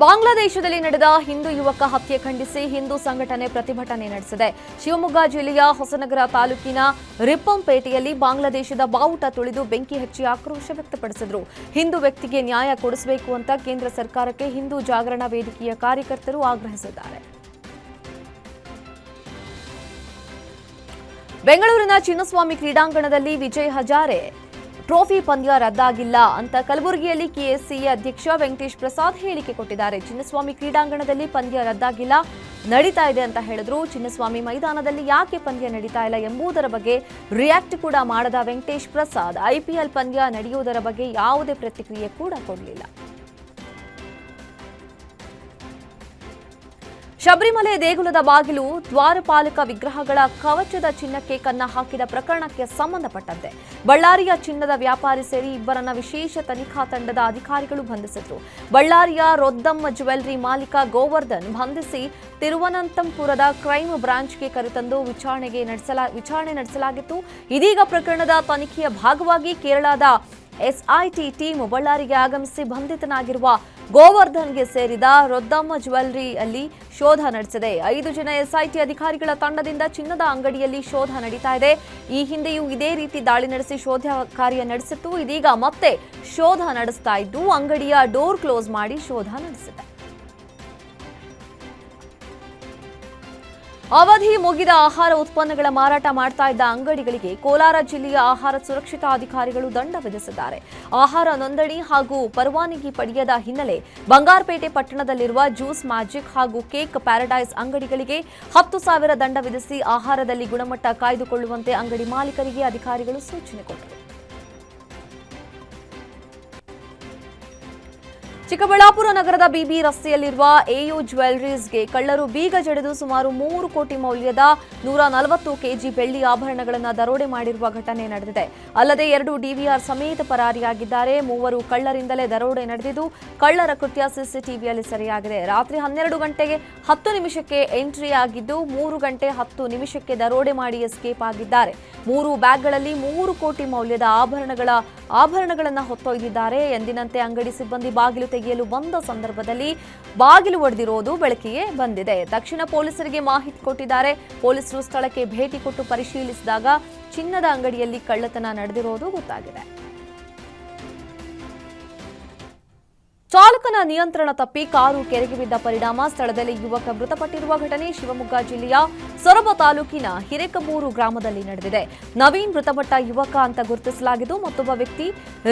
ಬಾಂಗ್ಲಾದೇಶದಲ್ಲಿ ನಡೆದ ಹಿಂದೂ ಯುವಕ ಹತ್ಯೆ ಖಂಡಿಸಿ ಹಿಂದೂ ಸಂಘಟನೆ ಪ್ರತಿಭಟನೆ ನಡೆಸಿದೆ. ಶಿವಮೊಗ್ಗ ಜಿಲ್ಲೆಯ ಹೊಸನಗರ ತಾಲೂಕಿನ ರಿಪ್ಪಂಪೇಟೆಯಲ್ಲಿ ಬಾಂಗ್ಲಾದೇಶದ ಬಾವುಟ ತುಳಿದು ಬೆಂಕಿ ಹಚ್ಚಿ ಆಕ್ರೋಶ ವ್ಯಕ್ತಪಡಿಸಿದರು. ಹಿಂದೂ ವ್ಯಕ್ತಿಗೆ ನ್ಯಾಯ ಕೊಡಿಸಬೇಕು ಅಂತ ಕೇಂದ್ರ ಸರ್ಕಾರಕ್ಕೆ ಹಿಂದೂ ಜಾಗರಣ ವೇದಿಕೆಯ ಕಾರ್ಯಕರ್ತರು ಆಗ್ರಹಿಸಿದ್ದಾರೆ. ಬೆಂಗಳೂರಿನ ಚಿನ್ನಸ್ವಾಮಿ ಕ್ರೀಡಾಂಗಣದಲ್ಲಿ ವಿಜಯ್ ಹಜಾರೆ ಟ್ರೋಫಿ ಪಂದ್ಯ ರದ್ದಾಗಿಲ್ಲ ಅಂತ ಕಲಬುರಗಿಯಲ್ಲಿ ಕೆಎಸ್ಸಿಎ ಅಧ್ಯಕ್ಷ ವೆಂಕಟೇಶ್ ಪ್ರಸಾದ್ ಹೇಳಿಕೆ ಕೊಟ್ಟಿದ್ದಾರೆ. ಚಿನ್ನಸ್ವಾಮಿ ಕ್ರೀಡಾಂಗಣದಲ್ಲಿ ಪಂದ್ಯ ರದ್ದಾಗಿಲ್ಲ, ನಡೀತಾ ಇದೆ ಅಂತ ಹೇಳಿದ್ರು. ಚಿನ್ನಸ್ವಾಮಿ ಮೈದಾನದಲ್ಲಿ ಯಾಕೆ ಪಂದ್ಯ ನಡೀತಾ ಇಲ್ಲ ಎಂಬುದರ ಬಗ್ಗೆ ರಿಯಾಕ್ಟ್ ಕೂಡ ಮಾಡದ ವೆಂಕಟೇಶ್ ಪ್ರಸಾದ್ ಐಪಿಎಲ್ ಪಂದ್ಯ ನಡೆಯುವುದರ ಬಗ್ಗೆ ಯಾವುದೇ ಪ್ರತಿಕ್ರಿಯೆ ಕೂಡ ಕೊಡಲಿಲ್ಲ. ಶಬರಿಮಲೆ ದೇಗುಲದ ಬಾಗಿಲು ದ್ವಾರಪಾಲಕ ವಿಗ್ರಹಗಳ ಕವಚದ ಚಿನ್ನಕ್ಕೆ ಕನ್ನ ಹಾಕಿದ ಪ್ರಕರಣಕ್ಕೆ ಸಂಬಂಧಪಟ್ಟಂತೆ ಬಳ್ಳಾರಿಯ ಚಿನ್ನದ ವ್ಯಾಪಾರಿ ಸೇರಿ ಇಬ್ಬರನ್ನ ವಿಶೇಷ ತನಿಖಾ ತಂಡದ ಅಧಿಕಾರಿಗಳು ಬಂಧಿಸಿದರು. ಬಳ್ಳಾರಿಯ ರೊದ್ದಮ್ಮ ಜ್ಯುವೆಲ್ಲರಿ ಮಾಲೀಕ ಗೋವರ್ಧನ್ ಬಂಧಿಸಿ ತಿರುವನಂತಪುರದ ಕ್ರೈಮ್ ಬ್ರಾಂಚ್ಗೆ ಕರೆತಂದು ವಿಚಾರಣೆ ನಡೆಸಲಾಗಿತ್ತು. ಇದೀಗ ಪ್ರಕರಣದ ತನಿಖೆಯ ಭಾಗವಾಗಿ ಕೇರಳದ ಎಸ್ಐಟಿ ಟೀಮ್ ಬಳ್ಳಾರಿಗೆ ಆಗಮಿಸಿ ಬಂಧಿತನಾಗಿರುವ ಗೋವರ್ಧನ್ಗೆ ಸೇರಿದ ರೊದ್ದಮ್ಮ ಜ್ಯುವೆಲ್ಲರಿಯಲ್ಲಿ ಶೋಧ ನಡೆಸಿದೆ. 5 ಜನ ಎಸ್ಐಟಿ ಅಧಿಕಾರಿಗಳ ತಂಡದಿಂದ ಚಿನ್ನದ ಅಂಗಡಿಯಲ್ಲಿ ಶೋಧ ನಡೀತಾ ಇದೆ. ಈ ಹಿಂದೆಯೂ ಇದೇ ರೀತಿ ದಾಳಿ ನಡೆಸಿ ಶೋಧ ಕಾರ್ಯ ನಡೆಸಿತ್ತು. ಇದೀಗ ಮತ್ತೆ ಶೋಧ ನಡೆಸ್ತಾ ಇದ್ದು ಅಂಗಡಿಯ ಡೋರ್ ಕ್ಲೋಸ್ ಮಾಡಿ ಶೋಧ ನಡೆಸಿದೆ. ಅವಧಿ ಮುಗಿದ ಆಹಾರ ಉತ್ಪನ್ನಗಳ ಮಾರಾಟ ಮಾಡ್ತಾ ಇದ್ದ ಅಂಗಡಿಗಳಿಗೆ ಕೋಲಾರ ಜಿಲ್ಲೆಯ ಆಹಾರ ಸುರಕ್ಷತಾ ಅಧಿಕಾರಿಗಳು ದಂಡ ವಿಧಿಸಿದ್ದಾರೆ. ಆಹಾರ ನೋಂದಣಿ ಹಾಗೂ ಪರವಾನಗಿ ಪಡೆಯದ ಹಿನ್ನೆಲೆ ಬಂಗಾರಪೇಟೆ ಪಟ್ಟಣದಲ್ಲಿರುವ ಜ್ಯೂಸ್ ಮ್ಯಾಜಿಕ್ ಹಾಗೂ ಕೇಕ್ ಪ್ಯಾರಡೈಸ್ ಅಂಗಡಿಗಳಿಗೆ 10,000 ದಂಡ ವಿಧಿಸಿ ಆಹಾರದಲ್ಲಿ ಗುಣಮಟ್ಟ ಕಾಯ್ದುಕೊಳ್ಳುವಂತೆ ಅಂಗಡಿ ಮಾಲೀಕರಿಗೆ ಅಧಿಕಾರಿಗಳು ಸೂಚನೆ ಕೊಟ್ಟರು. ಚಿಕ್ಕಬಳ್ಳಾಪುರ ನಗರದ ಬಿಬಿ ರಸ್ತೆಯಲ್ಲಿರುವ ಎಯು ಜ್ಯುವೆಲ್ಲರೀಸ್ಗೆ ಕಳ್ಳರು ಬೀಗ ಜಡಿದು ಸುಮಾರು 3 ಕೋಟಿ ಮೌಲ್ಯದ 140 ಕೆಜಿ ಬೆಳ್ಳಿ ಆಭರಣಗಳನ್ನು ದರೋಡೆ ಮಾಡಿರುವ ಘಟನೆ ನಡೆದಿದೆ. ಅಲ್ಲದೆ 2 ಡಿವಿಆರ್ ಸಮೇತ ಪರಾರಿಯಾಗಿದ್ದಾರೆ. 3 ಕಳ್ಳರಿಂದಲೇ ದರೋಡೆ ನಡೆದಿದ್ದು ಕಳ್ಳರ ಕೃತ್ಯ ಸಿಸಿಟಿವಿಯಲ್ಲಿ ಸೆರೆಯಾಗಿದೆ. ರಾತ್ರಿ 12 ಗಂಟೆಗೆ 10 ನಿಮಿಷಕ್ಕೆ ಎಂಟ್ರಿ ಆಗಿದ್ದು 3 ಗಂಟೆ 10 ನಿಮಿಷಕ್ಕೆ ದರೋಡೆ ಮಾಡಿ ಎಸ್ಕೇಪ್ ಆಗಿದ್ದಾರೆ. 3 ಬ್ಯಾಗ್ಗಳಲ್ಲಿ 3 ಕೋಟಿ ಮೌಲ್ಯದ ಆಭರಣಗಳನ್ನು ಹೊತ್ತೊಯ್ದಿದ್ದಾರೆ. ಎಂದಿನಂತೆ ಅಂಗಡಿ ಸಿಬ್ಬಂದಿ ಬಾಗಿಲು ತೆಗೆಯಲು ಬಂದ ಸಂದರ್ಭದಲ್ಲಿ ಬಾಗಿಲು ಒಡೆದಿರುವುದು ಬೆಳಕಿಗೆ ಬಂದಿದೆ. ತಕ್ಷಣ ಪೊಲೀಸರಿಗೆ ಮಾಹಿತಿ ಕೊಟ್ಟಿದ್ದಾರೆ. ಪೊಲೀಸರು ಸ್ಥಳಕ್ಕೆ ಭೇಟಿ ಕೊಟ್ಟು ಪರಿಶೀಲಿಸಿದಾಗ ಚಿನ್ನದ ಅಂಗಡಿಯಲ್ಲಿ ಕಳ್ಳತನ ನಡೆದಿರುವುದು ಗೊತ್ತಾಗಿದೆ. ಚಾಲಕನ ನಿಯಂತ್ರಣ ತಪ್ಪಿ ಕಾರು ಕೆರೆಗೆ ಬಿದ್ದ ಪರಿಣಾಮ ಸ್ಥಳದಲ್ಲಿ ಯುವಕ ಮೃತಪಟ್ಟಿರುವ ಘಟನೆ ಶಿವಮೊಗ್ಗ ಜಿಲ್ಲೆಯ ಸೊರಬ ತಾಲೂಕಿನ ಹಿರೇಕಂಬೂರು ಗ್ರಾಮದಲ್ಲಿ ನಡೆದಿದೆ. ನವೀನ್ ಮೃತಪಟ್ಟ ಯುವಕ ಅಂತ ಗುರುತಿಸಲಾಗಿದ್ದು ಮತ್ತೊಬ್ಬ ವ್ಯಕ್ತಿ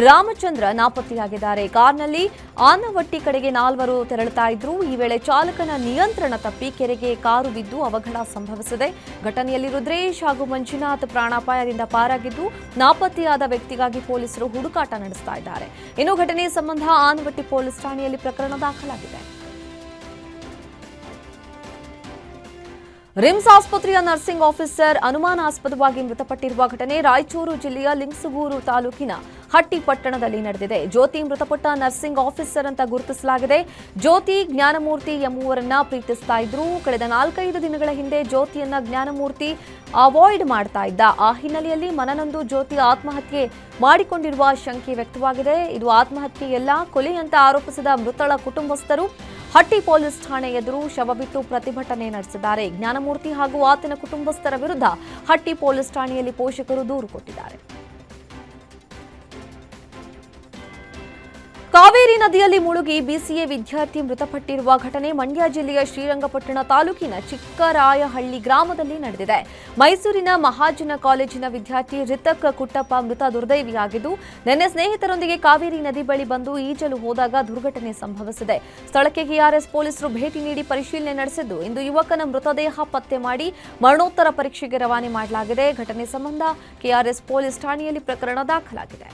ರಾಮಚಂದ್ರ ನಾಪತ್ತೆಯಾಗಿದ್ದಾರೆ. ಕಾರ್ನಲ್ಲಿ ಆನವಟ್ಟಿ ಕಡೆಗೆ 4 ತೆರಳುತ್ತಾ ಇದ್ರು. ಈ ವೇಳೆ ಚಾಲಕನ ನಿಯಂತ್ರಣ ತಪ್ಪಿ ಕೆರೆಗೆ ಕಾರು ಬಿದ್ದು ಅವಘಡ ಸಂಭವಿಸಿದೆ. ಘಟನೆಯಲ್ಲಿ ರುದ್ರೇಶ್ ಹಾಗೂ ಮಂಜುನಾಥ್ ಪ್ರಾಣಾಪಾಯದಿಂದ ಪಾರಾಗಿದ್ದು ನಾಪತ್ತೆಯಾದ ವ್ಯಕ್ತಿಗಾಗಿ ಪೊಲೀಸರು ಹುಡುಕಾಟ ನಡೆಸ್ತಾ ಇದ್ದಾರೆ. ಇನ್ನು ಘಟನೆ ಸಂಬಂಧ ಆನವಟ್ಟಿ ಪೊಲೀಸ್ ಠಾಣೆಯಲ್ಲಿ ಪ್ರಕರಣ ದಾಖಲಾಗಿದೆ. ರಿಮ್ಸ್ ಆಸ್ಪತ್ರೆಯ ನರ್ಸಿಂಗ್ ಆಫೀಸರ್ ಅನುಮಾನಾಸ್ಪದವಾಗಿ ಮೃತಪಟ್ಟಿರುವ ಘಟನೆ ರಾಯಚೂರು ಜಿಲ್ಲೆಯ ಲಿಂಗಸಗೂರು ತಾಲೂಕಿನ ಹಟ್ಟಿ ಪಟ್ಟಣದಲ್ಲಿ ನಡೆದಿದೆ. ಜ್ಯೋತಿ ಮೃತಪಟ್ಟ ನರ್ಸಿಂಗ್ ಆಫೀಸರ್ ಅಂತ ಗುರುತಿಸಲಾಗಿದೆ. ಜ್ಯೋತಿ ಜ್ಞಾನಮೂರ್ತಿ ಎಂಬುವರನ್ನ ಪ್ರೀತಿಸ್ತಾ ಇದ್ರು. ಕಳೆದ 4-5 ದಿನಗಳ ಹಿಂದೆ ಜ್ಯೋತಿಯನ್ನ ಜ್ಞಾನಮೂರ್ತಿ ಅವಾಯ್ಡ್ ಮಾಡ್ತಾ ಇದ್ದ. ಆ ಹಿನ್ನೆಲೆಯಲ್ಲಿ ಮನನೊಂದು ಜ್ಯೋತಿ ಆತ್ಮಹತ್ಯೆ ಮಾಡಿಕೊಂಡಿರುವ ಶಂಕೆ ವ್ಯಕ್ತವಾಗಿದೆ. ಇದು ಆತ್ಮಹತ್ಯೆಯಲ್ಲ, ಕೊಲೆ ಅಂತ ಆರೋಪಿಸಿದ ಮೃತಳ ಕುಟುಂಬಸ್ಥರು ಹಟ್ಟಿ ಪೊಲೀಸ್ ಠಾಣೆ ಎದುರು ಶವ ಬಿಟ್ಟು ಪ್ರತಿಭಟನೆ ನಡೆಸಿದ್ದಾರೆ. ಜ್ಞಾನಮೂರ್ತಿ ಹಾಗೂ ಆತನ ಕುಟುಂಬಸ್ಥರ ವಿರುದ್ಧ ಹಟ್ಟಿ ಪೊಲೀಸ್ ಠಾಣೆಯಲ್ಲಿ ಪೋಷಕರು ದೂರು ಕೊಟ್ಟಿದ್ದಾರೆ. ಕಾವೇರಿ ನದಿಯಲ್ಲಿ ಮುಳುಗಿ ಬಿಸಿಎ ವಿದ್ಯಾರ್ಥಿ ಮೃತಪಟ್ಟಿರುವ ಘಟನೆ ಮಂಡ್ಯ ಜಿಲ್ಲೆಯ ಶ್ರೀರಂಗಪಟ್ಟಣ ತಾಲೂಕಿನ ಚಿಕ್ಕರಾಯಹಳ್ಳಿ ಗ್ರಾಮದಲ್ಲಿ ನಡೆದಿದೆ. ಮೈಸೂರಿನ ಮಹಾಜನ ಕಾಲೇಜಿನ ವಿದ್ಯಾರ್ಥಿ ರಿತಕ್ ಕುಟ್ಟಪ್ಪ ಮೃತ ದುರ್ದೈವಿಯಾಗಿದ್ದು ನಿನ್ನೆ ಸ್ನೇಹಿತರೊಂದಿಗೆ ಕಾವೇರಿ ನದಿ ಬಳಿ ಬಂದು ಈಜಲು ಹೋದಾಗ ದುರ್ಘಟನೆ ಸಂಭವಿಸಿದೆ. ಸ್ಥಳಕ್ಕೆ ಕೆಆರ್ಎಸ್ ಪೊಲೀಸರು ಭೇಟಿ ನೀಡಿ ಪರಿಶೀಲನೆ ನಡೆಸಿದ್ದು ಇಂದು ಯುವಕನ ಮೃತದೇಹ ಪತ್ತೆ ಮಾಡಿ ಮರಣೋತ್ತರ ಪರೀಕ್ಷೆಗೆ ರವಾನೆ ಮಾಡಲಾಗಿದೆ. ಘಟನೆ ಸಂಬಂಧ ಕೆಆರ್ಎಸ್ ಪೊಲೀಸ್ ಠಾಣೆಯಲ್ಲಿ ಪ್ರಕರಣ ದಾಖಲಾಗಿದೆ.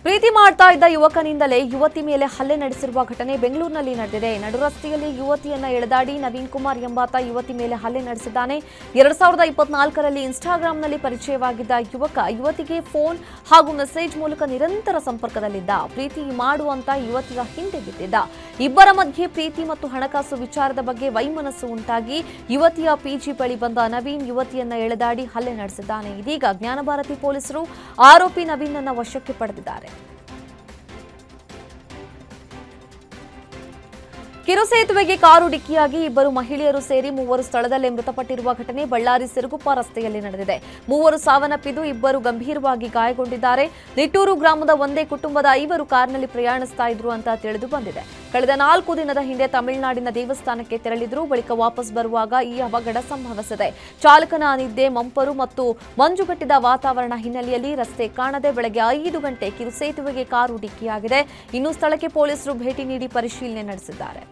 ಪ್ರೀತಿ ಮಾಡ್ತಾ ಇದ್ದ ಯುವಕನಿಂದಲೇ ಯುವತಿ ಮೇಲೆ ಹಲ್ಲೆ ನಡೆಸಿರುವ ಘಟನೆ ಬೆಂಗಳೂರಿನಲ್ಲಿ ನಡೆದಿದೆ. ನಡುರಸ್ತೆಯಲ್ಲಿ ಯುವತಿಯನ್ನ ಎಳೆದಾಡಿ ನವೀನ್ ಕುಮಾರ್ ಎಂಬಾತ ಯುವತಿ ಮೇಲೆ ಹಲ್ಲೆ ನಡೆಸಿದ್ದಾನೆ. 2024ರಲ್ಲಿ ಇನ್ಸ್ಟಾಗ್ರಾಂನಲ್ಲಿ ಪರಿಚಯವಾಗಿದ್ದ ಯುವತಿಗೆ ಫೋನ್ ಹಾಗೂ ಮೆಸೇಜ್ ಮೂಲಕ ನಿರಂತರ ಸಂಪರ್ಕದಲ್ಲಿದ್ದ. ಪ್ರೀತಿ ಮಾಡುವಂತ ಯುವತಿಯ ಹಿಂದೆ ಬಿದ್ದಿದ್ದ. ಇಬ್ಬರ ಮಧ್ಯೆ ಪ್ರೀತಿ ಮತ್ತು ಹಣಕಾಸು ವಿಚಾರದ ಬಗ್ಗೆ ವೈಮನಸ್ಸು ಉಂಟಾಗಿ ಯುವತಿಯ ಪಿಜಿ ಬಳಿ ಬಂದ ನವೀನ್ ಯುವತಿಯನ್ನ ಎಳೆದಾಡಿ ಹಲ್ಲೆ ನಡೆಸಿದ್ದಾನೆ. ಇದೀಗ ಜ್ಞಾನಭಾರತಿ ಪೊಲೀಸರು ಆರೋಪಿ ನವೀನ್ ಅನ್ನು ವಶಕ್ಕೆ ಪಡೆದಿದ್ದಾರೆ. ಕಿರುಸೇತುವೆಗೆ ಕಾರು ಡಿಕ್ಕಿಯಾಗಿ ಇಬ್ಬರು ಮಹಿಳೆಯರು ಸೇರಿ ಮೂವರು ಸ್ಥಳದಲ್ಲೇ ಮೃತಪಟ್ಟಿರುವ ಘಟನೆ ಬಳ್ಳಾರಿ ಸಿರುಗುಪ್ಪ ರಸ್ತೆಯಲ್ಲಿ ನಡೆದಿದೆ. ಮೂವರು ಸಾವನ್ನಪ್ಪಿದ್ದು ಇಬ್ಬರು ಗಂಭೀರವಾಗಿ ಗಾಯಗೊಂಡಿದ್ದಾರೆ. ನಿಟ್ಟೂರು ಗ್ರಾಮದ ಒಂದೇ ಕುಟುಂಬದ 5 ಕಾರ್ನಲ್ಲಿ ಪ್ರಯಾಣಿಸ್ತಾ ಇದ್ರು ಅಂತ ತಿಳಿದು ಬಂದಿದೆ. ಕಳೆದ 4 ದಿನದ ಹಿಂದೆ ತಮಿಳುನಾಡಿನ ದೇವಸ್ಥಾನಕ್ಕೆ ತೆರಳಿದ್ರು. ಬಳಿಕ ವಾಪಸ್ ಬರುವಾಗ ಈ ಅವಘಡ ಸಂಭವಿಸಿದೆ. ಚಾಲಕನ ನಿದ್ದೆ ಮಂಪರು ಮತ್ತು ಮಂಜುಗಟ್ಟಿದ ವಾತಾವರಣ ಹಿನ್ನೆಲೆಯಲ್ಲಿ ರಸ್ತೆ ಕಾಣದೆ ಬೆಳಗ್ಗೆ 5 ಗಂಟೆ ಕಿರುಸೇತುವೆಗೆ ಕಾರು ಡಿಕ್ಕಿಯಾಗಿದೆ. ಇನ್ನು ಸ್ಥಳಕ್ಕೆ ಪೊಲೀಸರು ಭೇಟಿ ನೀಡಿ ಪರಿಶೀಲನೆ ನಡೆಸಿದ್ದಾರೆ.